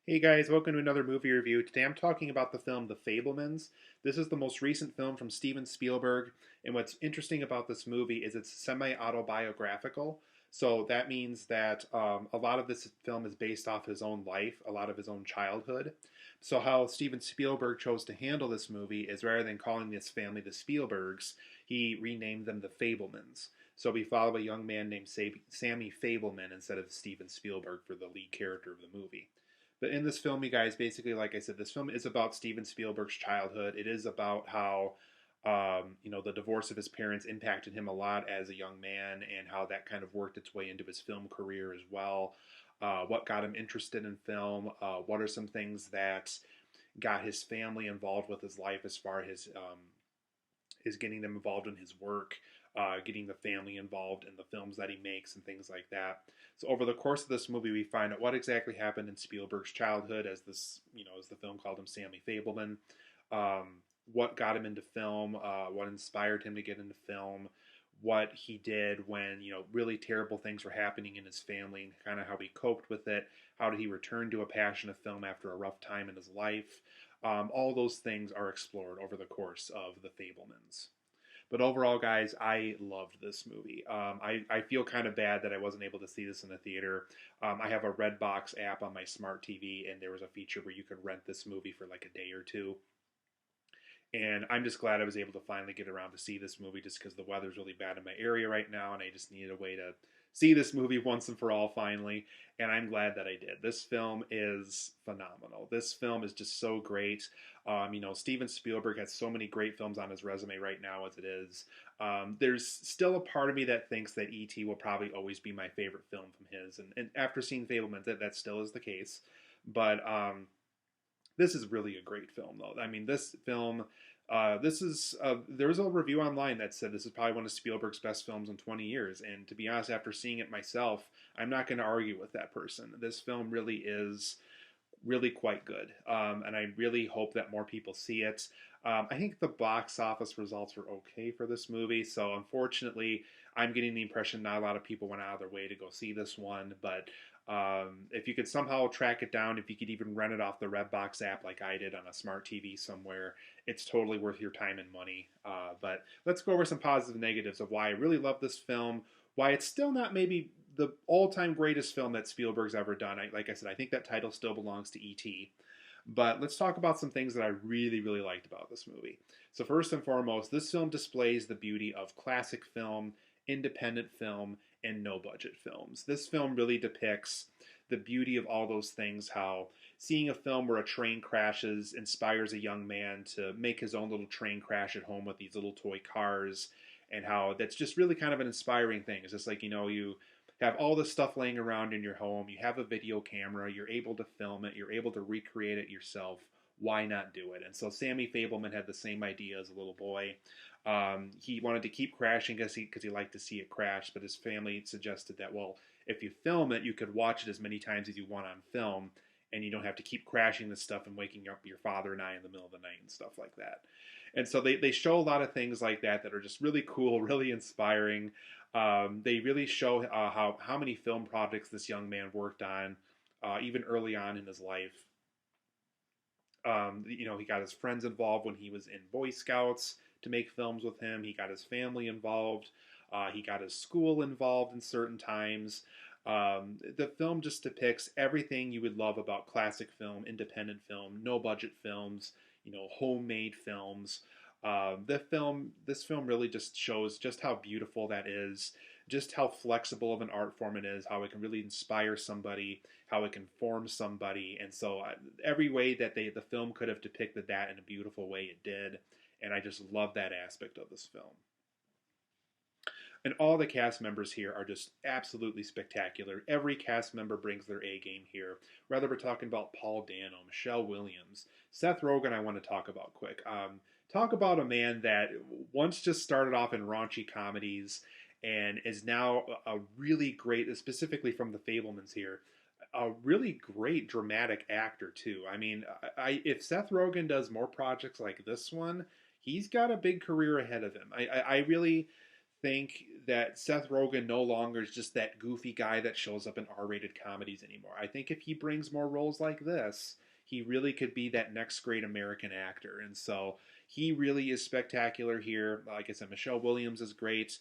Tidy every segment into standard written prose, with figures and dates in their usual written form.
Hey guys, welcome to another movie review. Today I'm talking about the film The Fabelmans. This is the most recent film from Steven Spielberg, and what's interesting about this movie is it's semi-autobiographical. So that means that a lot of this film is based off his own life, a lot of his own childhood. So how Steven Spielberg chose to handle this movie is rather than calling this family the Spielbergs, he renamed them the Fabelmans. So we follow a young man named Sammy Fabelman instead of Steven Spielberg for the lead character of the movie. But in this film, you guys, basically, like I said, this film is about Steven Spielberg's childhood. It is about how, the divorce of his parents impacted him a lot as a young man, and how that kind of worked its way into his film career as well. What got him interested in film? What are some things that got his family involved with his life as far as is getting them involved in his work, getting the family involved in the films that he makes and things like that. So over the course of this movie, we find out what exactly happened in Spielberg's childhood, as as the film called him, Sammy Fabelman. What got him into film? What inspired him to get into film? What he did when really terrible things were happening in his family, and kind of how he coped with it. How did he return to a passion of film after a rough time in his life? All those things are explored over the course of The Fabelmans. But overall, guys, I loved this movie. I feel kind of bad that I wasn't able to see this in the theater. I have a Redbox app on my smart TV, and there was a feature where you could rent this movie for like a day or two. And I'm just glad I was able to finally get around to see this movie, just because the weather's really bad in my area right now, and I just needed a way to see this movie once and for all finally. And I'm glad that I did. This film is phenomenal. This film is just so great. Steven Spielberg has so many great films on his resume right now as it is. There's still a part of me that thinks that E.T. will probably always be my favorite film from his. And after seeing Fablemans, that still is the case. But this is really a great film, though. I mean, this film, there's a review online that said this is probably one of Spielberg's best films in 20 years. And to be honest, after seeing it myself, I'm not going to argue with that person. This film really is really quite good. And I really hope that more people see it. I think the box office results were okay for this movie. So unfortunately, I'm getting the impression not a lot of people went out of their way to go see this one. But if you could somehow track it down, if you could even rent it off the Redbox app like I did on a smart TV somewhere, it's totally worth your time and money. But let's go over some positive and negatives of why I really love this film, why it's still not maybe the all-time greatest film that Spielberg's ever done. Like I said, I think that title still belongs to E.T. But let's talk about some things that I really, really liked about this movie. So first and foremost, this film displays the beauty of classic film, independent film, and no-budget films. This film really depicts the beauty of all those things, how seeing a film where a train crashes inspires a young man to make his own little train crash at home with these little toy cars, and how that's just really kind of an inspiring thing. It's just like, you have all this stuff laying around in your home, you have a video camera, you're able to film it, you're able to recreate it yourself. Why not do it? And so Sammy Fabelman had the same idea as a little boy. He wanted to keep crashing because he liked to see it crash, but his family suggested that, well, if you film it, you could watch it as many times as you want on film, and you don't have to keep crashing this stuff and waking up your father and I in the middle of the night and stuff like that. And so they show a lot of things like that are just really cool, really inspiring. They really show how many film projects this young man worked on, even early on in his life. He got his friends involved when he was in Boy Scouts to make films with him. He got his family involved. He got his school involved in certain times. The film just depicts everything you would love about classic film, independent film, no budget films, homemade films. This film really just shows just how beautiful that is, just how flexible of an art form it is, how it can really inspire somebody, how it can form somebody, and so every way that the film could have depicted that in a beautiful way, it did, and I just love that aspect of this film. And all the cast members here are just absolutely spectacular. Every cast member brings their A game here. Whether we're talking about Paul Dano, Michelle Williams, Seth Rogen, I want to talk about quick. Talk about a man that once just started off in raunchy comedies and is now a really great, specifically from the Fablemans here, a really great dramatic actor too. I mean, if Seth Rogen does more projects like this one, he's got a big career ahead of him. I really think that Seth Rogen no longer is just that goofy guy that shows up in R-rated comedies anymore. I think if he brings more roles like this, he really could be that next great American actor. And so he really is spectacular here. Like I said, Michelle Williams is great.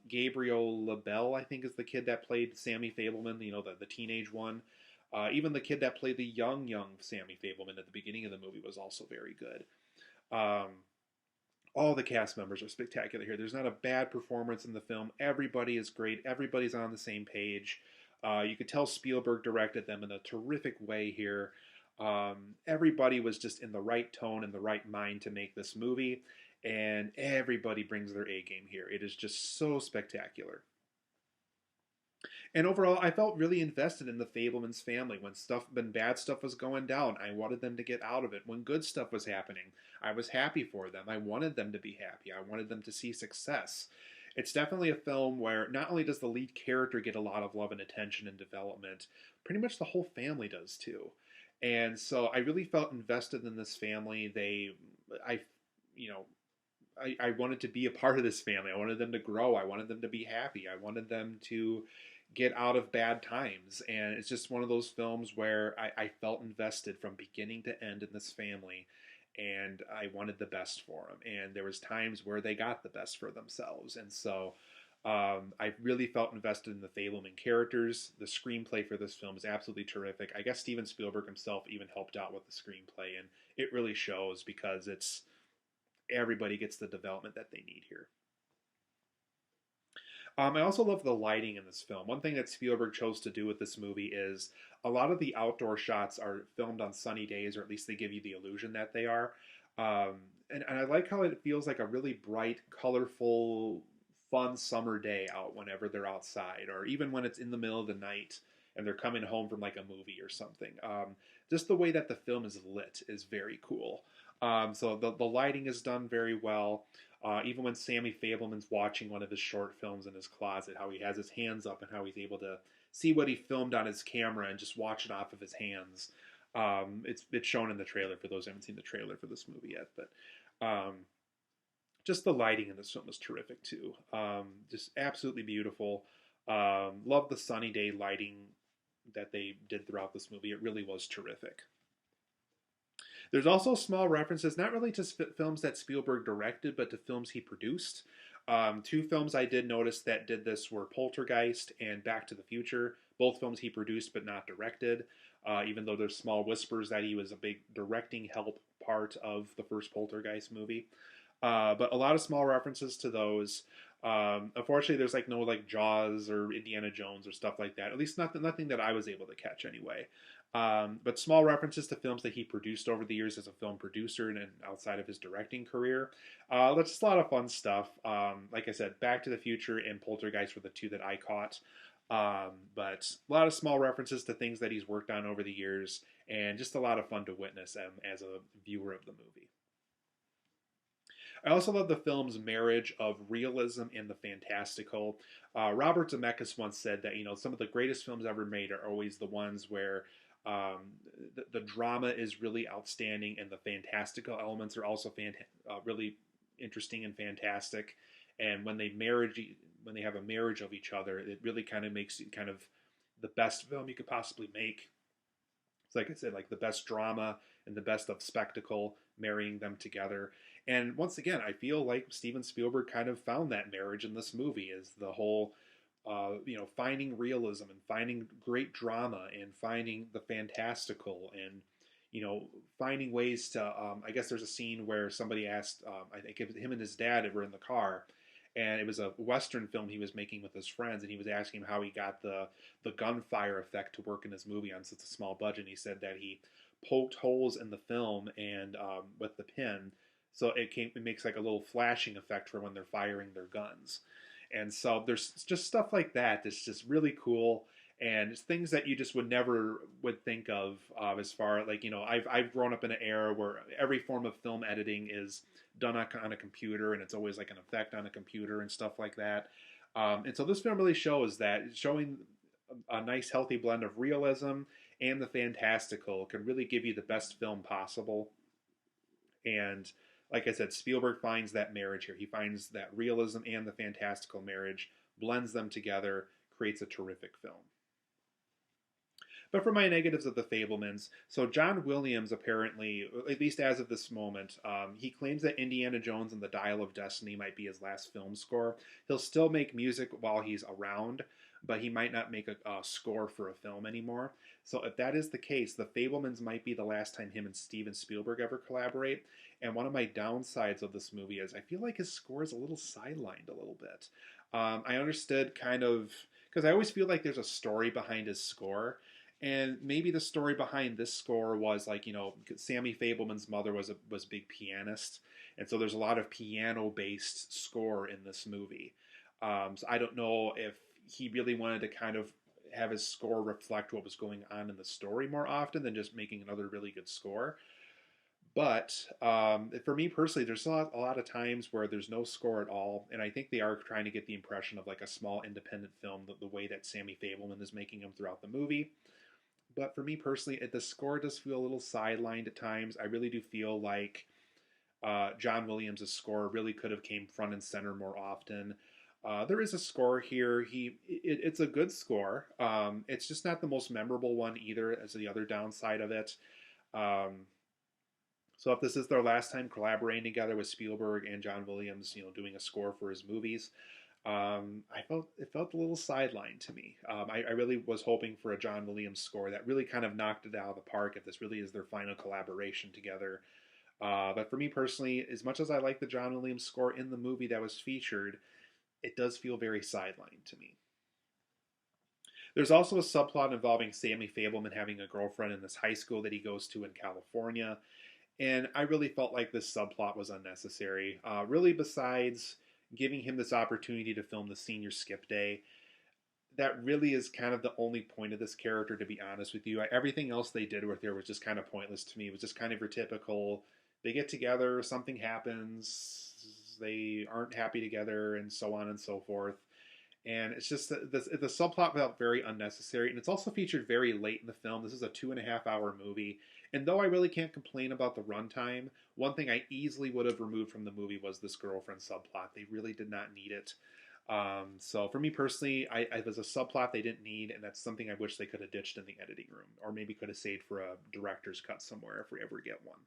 Gabriel LaBelle, I think, is the kid that played Sammy Fabelman, the teenage one. Even the kid that played the young Sammy Fabelman at the beginning of the movie was also very good. Um, all the cast members are spectacular here. There's not a bad performance in the film. Everybody is great. Everybody's on the same page. You could tell Spielberg directed them in a terrific way here. Everybody was just in the right tone and the right mind to make this movie, and everybody brings their A game here. It is just so spectacular. And overall, I felt really invested in the Fablemans family. When bad stuff was going down, I wanted them to get out of it. When good stuff was happening, I was happy for them. I wanted them to be happy. I wanted them to see success. It's definitely a film where not only does the lead character get a lot of love and attention and development, pretty much the whole family does too. And so I really felt invested in this family. I, you know, I wanted to be a part of this family. I wanted them to grow. I wanted them to be happy. I wanted them to get out of bad times. And it's just one of those films where I felt invested from beginning to end in this family. And I wanted the best for them. And there was times where they got the best for themselves. And so I really felt invested in the Fableman characters. The screenplay for this film is absolutely terrific. I guess Steven Spielberg himself even helped out with the screenplay. And it really shows because everybody gets the development that they need here. I also love the lighting in this film. One thing that Spielberg chose to do with this movie is a lot of the outdoor shots are filmed on sunny days, or at least they give you the illusion that they are. And I like how it feels like a really bright, colorful, fun summer day out whenever they're outside, or even when it's in the middle of the night and they're coming home from like a movie or something. Just the way that the film is lit is very cool. So the lighting is done very well. Even when Sammy Fableman's watching one of his short films in his closet, how he has his hands up and how he's able to see what he filmed on his camera and just watch it off of his hands. It's shown in the trailer for those who haven't seen the trailer for this movie yet. But just the lighting in this film is terrific too. Just absolutely beautiful. Love the sunny day lighting that they did throughout this movie. It really was terrific. There's also small references, not really to films that Spielberg directed, but to films he produced. Two films I did notice that did this were Poltergeist and Back to the Future, both films he produced but not directed, even though there's small whispers that he was a big directing help part of the first Poltergeist movie. But a lot of small references to those. Unfortunately, there's no Jaws or Indiana Jones or stuff like that. At least nothing that I was able to catch anyway. But small references to films that he produced over the years as a film producer and outside of his directing career. That's just a lot of fun stuff. Like I said, Back to the Future and Poltergeist were the two that I caught. But a lot of small references to things that he's worked on over the years, and just a lot of fun to witness as a viewer of the movie. I also love the film's marriage of realism and the fantastical. Robert Zemeckis once said that some of the greatest films ever made are always the ones where the drama is really outstanding and the fantastical elements are also really interesting and fantastic. And when they have a marriage of each other, it really kind of makes it kind of the best film you could possibly make. It's like I said, like the best drama and the best of spectacle, marrying them together. And once again, I feel like Steven Spielberg kind of found that marriage in this movie, is the whole, finding realism and finding great drama and finding the fantastical and, finding ways to, I guess there's a scene where somebody asked, I think him and his dad were in the car, and it was a Western film he was making with his friends, and he was asking him how he got the gunfire effect to work in his movie on such a small budget. And he said that he poked holes in the film and with the pin, so it makes like a little flashing effect for when they're firing their guns. And so there's just stuff like that that's just really cool, and it's things that you just never think of as far I've grown up in an era where every form of film editing is done on a computer, and it's always like an effect on a computer and stuff like that. And so this film really shows that, showing a nice healthy blend of realism and the fantastical can really give you the best film possible. And like I said, Spielberg finds that marriage here. He finds that realism and the fantastical marriage, blends them together, creates a terrific film. But for my negatives of The Fabelmans, so John Williams apparently, at least as of this moment, he claims that Indiana Jones and the Dial of Destiny might be his last film score. He'll still make music while he's around, but he might not make a score for a film anymore. So if that is the case, The Fabelmans might be the last time him and Steven Spielberg ever collaborate. And one of my downsides of this movie is I feel like his score is a little sidelined a little bit. I understood kind of, because I always feel like there's a story behind his score. And maybe the story behind this score was like, Sammy Fabelman's mother was a big pianist, and so there's a lot of piano-based score in this movie. So I don't know if he really wanted to kind of have his score reflect what was going on in the story more often than just making another really good score. But for me personally, there's a lot of times where there's no score at all, and I think they are trying to get the impression of like a small independent film, the way that Sammy Fabelman is making them throughout the movie. But for me personally, the score does feel a little sidelined at times. I really do feel like John Williams' score really could have came front and center more often. There is a score here. It's a good score. It's just not the most memorable one either, as the other downside of it. So if this is their last time collaborating together with Spielberg and John Williams, doing a score for his movies, it felt a little sidelined to me. I really was hoping for a John Williams score that really kind of knocked it out of the park if this really is their final collaboration together. But for me personally, as much as I like the John Williams score in the movie that was featured, it does feel very sidelined to me. There's also a subplot involving Sammy Fabelman having a girlfriend in this high school that he goes to in California. And I really felt like this subplot was unnecessary. Really, besides giving him this opportunity to film the senior skip day, that really is kind of the only point of this character, to be honest with you. Everything else they did with her was just kind of pointless to me. It was just kind of your typical, they get together, something happens, they aren't happy together, and so on and so forth. And it's just the subplot felt very unnecessary, and it's also featured very late in the film. This is a 2.5-hour movie, and though I really can't complain about the runtime, one thing I easily would have removed from the movie was this girlfriend subplot. They really did not need it. So for me personally, it was a subplot they didn't need, and that's something I wish they could have ditched in the editing room, or maybe could have saved for a director's cut somewhere if we ever get one.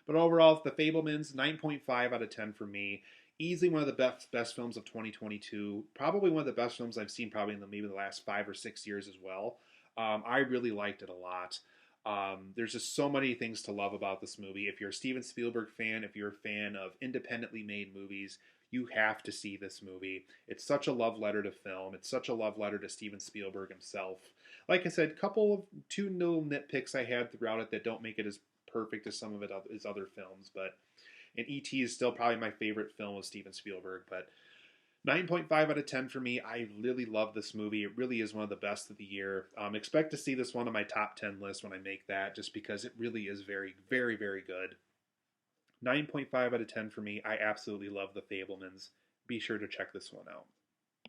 But overall, The Fabelmans, 9.5 out of 10 for me. Easily one of the best films of 2022. Probably one of the best films I've seen probably in maybe the last 5 or 6 years as well. I really liked it a lot. There's just so many things to love about this movie. If you're a Steven Spielberg fan, if you're a fan of independently made movies, you have to see this movie. It's such a love letter to film. It's such a love letter to Steven Spielberg himself. Like I said, two little nitpicks I had throughout it that don't make it as perfect as some of his other films, and E.T. is still probably my favorite film of Steven Spielberg, but 9.5 out of 10 for me. I really love this movie. It really is one of the best of the year. Expect to see this one on my top 10 list when I make that, just because it really is very, very, very good. 9.5 out of 10 for me. I absolutely love The Fabelmans. Be sure to check this one out.